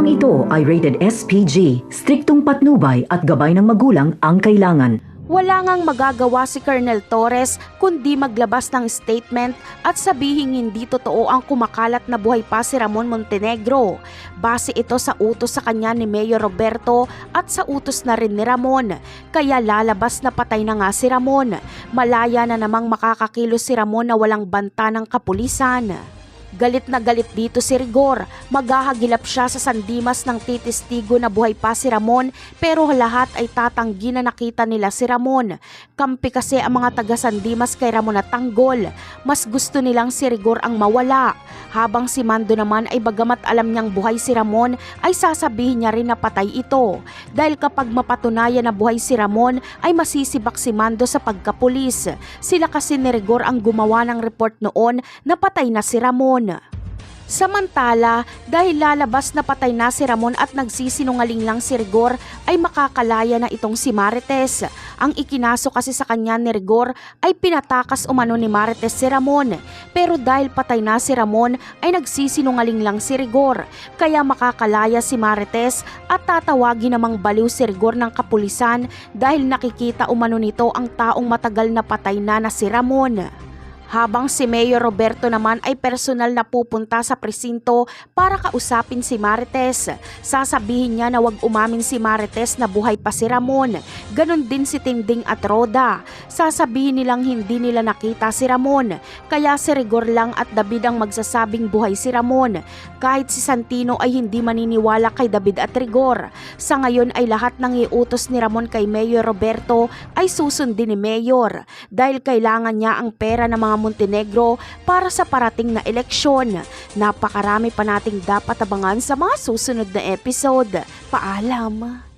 Programang ito ay rated SPG, striktong patnubay at gabay ng magulang ang kailangan. Wala ngang magagawa si Colonel Torres kundi maglabas ng statement at sabihin hindi totoo ang kumakalat na buhay pa si Ramon Montenegro. Base ito sa utos sa kanya ni Mayor Roberto at sa utos na rin ni Ramon. Kaya lalabas na patay na nga si Ramon. Malaya na namang makakakilos si Ramon na walang banta ng kapulisan. Galit na galit dito si Rigor. Maghahagilap siya sa sandimas ng titistigo na buhay pa si Ramon pero lahat ay tatanggi na nakita nila si Ramon. Kampi kasi ang mga taga sandimas kay Ramon na tanggol. Mas gusto nilang si Rigor ang mawala. Habang si Mando naman ay bagamat alam niyang buhay si Ramon ay sasabihin niya rin na patay ito. Dahil kapag mapatunayan na buhay si Ramon ay masisibak si Mando sa pagkapulis. Sila kasi ni Rigor ang gumawa ng report noon na patay na si Ramon. Samantala, dahil lalabas na patay na si Ramon at nagsisinungaling lang si Rigor, ay makakalaya na itong si Marites. Ang ikinaso kasi sa kanya ni Rigor ay pinatakas umano ni Marites si Ramon. Pero dahil patay na si Ramon ay nagsisinungaling lang si Rigor. Kaya makakalaya si Marites at tatawagin namang baliw si Rigor ng kapulisan dahil nakikita umano nito ang taong matagal na patay na si Ramon. Habang si Mayor Roberto naman ay personal na pupunta sa presinto para kausapin si Marites. Sasabihin niya na wag umamin si Marites na buhay pa si Ramon. Ganon din si Tinding at Roda. Sasabihin nilang hindi nila nakita si Ramon. Kaya si Rigor lang at David ang magsasabing buhay si Ramon. Kahit si Santino ay hindi maniniwala kay David at Rigor. Sa ngayon ay lahat ng iutos ni Ramon kay Mayor Roberto ay susundin ni Mayor. Dahil kailangan niya ang pera ng mga Montenegro para sa parating na eleksyon. Napakarami pa nating dapat abangan sa mga susunod na episode. Paalam!